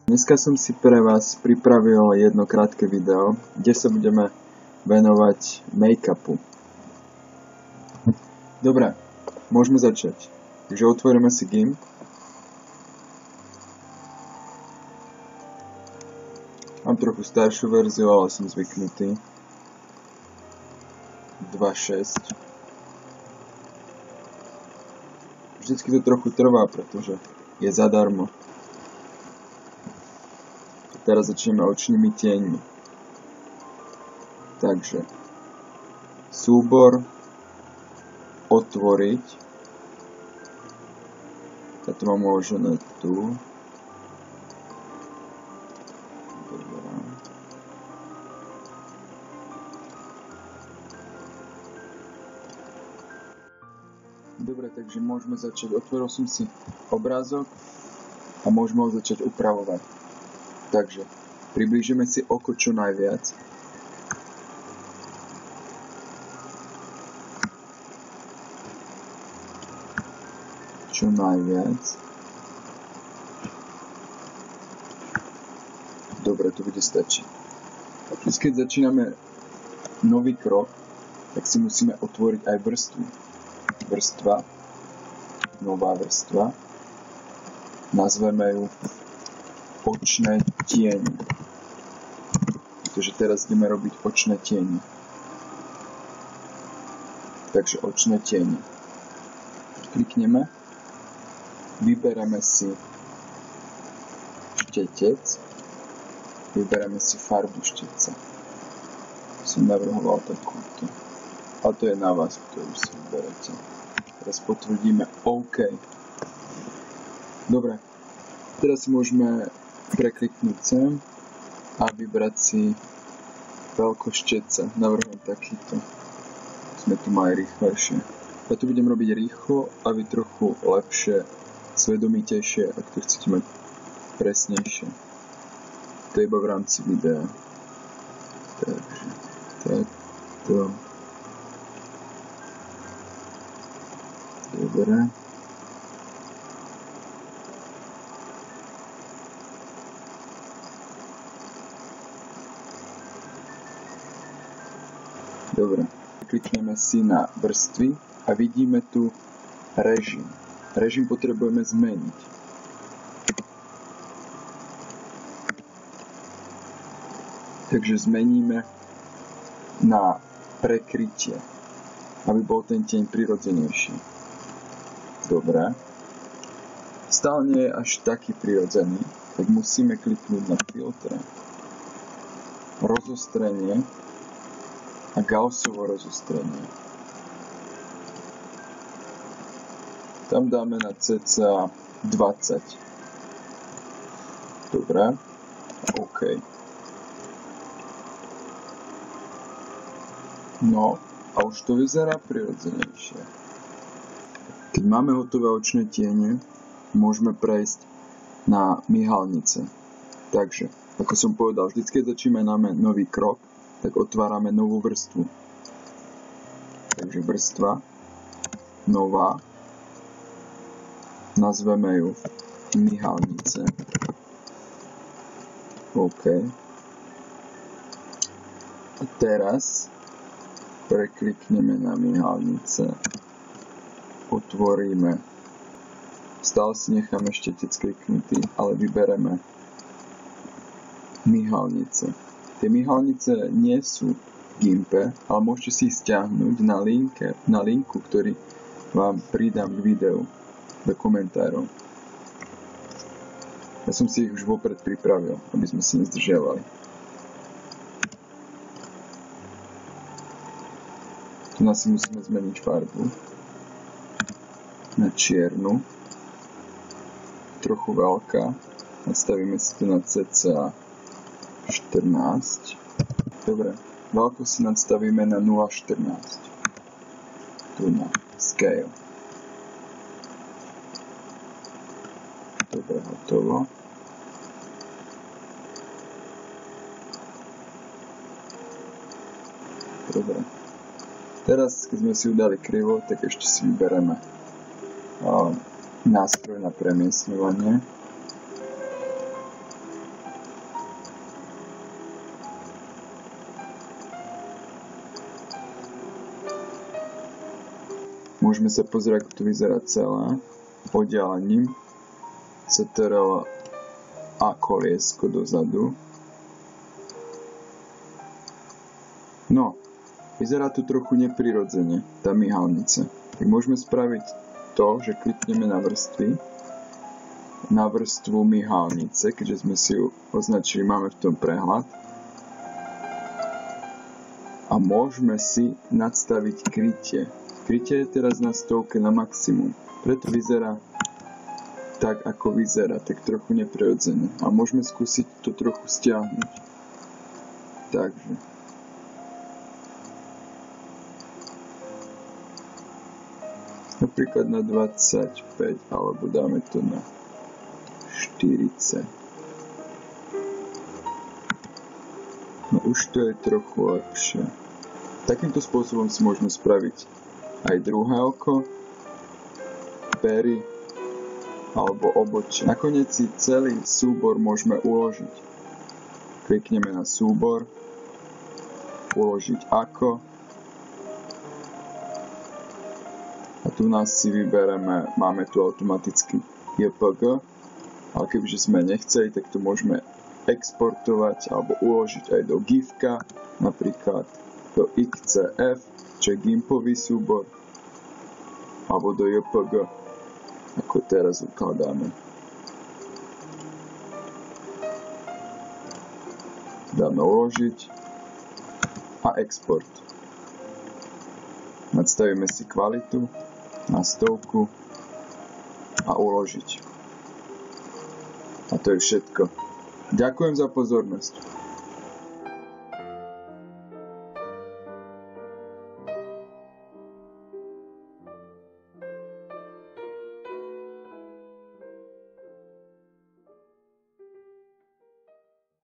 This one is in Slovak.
Dneska som si pre vás pripravil jedno krátke video, kde sa budeme venovať make-upu. Dobre, môžeme začať. Takže otvoríme si GIMP. Mám trochu staršiu verziu, ale som zvyknutý. 2.6. Vždycky to trochu trvá, pretože je zadarmo. Teraz začneme očnými tieňmi. Takže súbor, otvoriť. Ja to mám uložené tu. Dobre, takže môžeme začať. Otvoril som si obrázok a môžeme ho začať upravovať. Takže priblížime si oko čo najviac. Čo najviac. Dobre, to bude stačiť. A plus keď začíname nový krok, tak si musíme otvoriť aj vrstvu. Vrstva. Nová vrstva. Nazveme ju očné tiene. Pretože teraz ideme robiť očné tiene. Takže očné tiene. Klikneme. Vybereme si štetec. Vybereme si farbu štetca. Som navrhoval takúto. A to je na vás, ktorú si vyberete. Teraz potvrdíme OK. Dobre. Teraz si môžeme prekliknúť sem a vybrať si veľkosť štetca. Navrhujem takýto. Sme tu mali rýchlejšie. Ja to budem robiť rýchlo a vy trochu lepšie, svedomitejšie, ak to chcete mať presnejšie. To je iba v rámci videa. Takže takto. Dobre. Dobre, klikneme si na vrstvy a vidíme tu režim. Režim potrebujeme zmeniť. Takže zmeníme na prekrytie, aby bol ten tieň prirodzenejší. Dobre. Stále nie je až taký prirodzený, tak musíme kliknúť na filtre, rozostrenie a Gaussovo rozostrenie. Tam dáme na cca 20. Dobre. OK. No, a už to vyzerá prirodzenejšie. Keď máme hotové očné tiene, môžeme prejsť na myhalnice. Takže, ako som povedal, vždy, keď začíname nový krok, tak otvárame novú vrstvu. Takže vrstva, nová, nazveme ju myhalnice. OK. A teraz preklikneme na myhalnice, otvoríme, stále si necháme štetec kliknutý, ale vybereme myhalnice. Tie myhalnice nie sú v GIMPe, ale môžete si ich stiahnuť na linku, ktorý vám pridám k videu do komentárov. Ja som si ich už vopred pripravil, aby sme si nezdržiavali. Tu nás si musíme zmeniť farbu na čiernu, trochu veľká, nastavíme si to na cca 14. Dobre, veľkosť si nastavíme na 0,14. Tu na scale. Dobre, hotovo. Dobre. Teraz, keď sme si udali krivo, tak ešte si vybereme nástroj na premiestňovanie. Môžeme sa pozrieť, ako to vyzerá celé. Oddelením CTRL a koliesko dozadu. No, vyzerá to trochu neprirodzene, tá myhalnica. Tak môžeme spraviť to, že klikneme na vrstvy, na vrstvu myhalnice, keďže sme si ju označili, máme v tom prehľad. A môžeme si nadstaviť krytie. Krytie je teraz na 100 na maximum, preto vyzerá tak, ako vyzerá, tak trochu neprirodzene. A môžeme skúsiť to trochu stiahnuť. Takže. Napríklad na 25, alebo dáme to na 40. No už to je trochu lepšie. Takýmto spôsobom si môžeme spraviť aj druhé oko, pery alebo obočie. Nakoniec si celý súbor môžeme uložiť. Klikneme na súbor, uložiť ako. A tu nás si vybereme, máme tu automaticky JPG, ale kebyže sme nechceli, tak to môžeme exportovať alebo uložiť aj do GIF-ka, napríklad do XCF, čo je gimpový súbor, alebo do JPG, ako teraz ukladáme. Dáme uložiť a export. Nadstavíme si kvalitu na 100 a uložiť. A to je všetko. Ďakujem za pozornosť.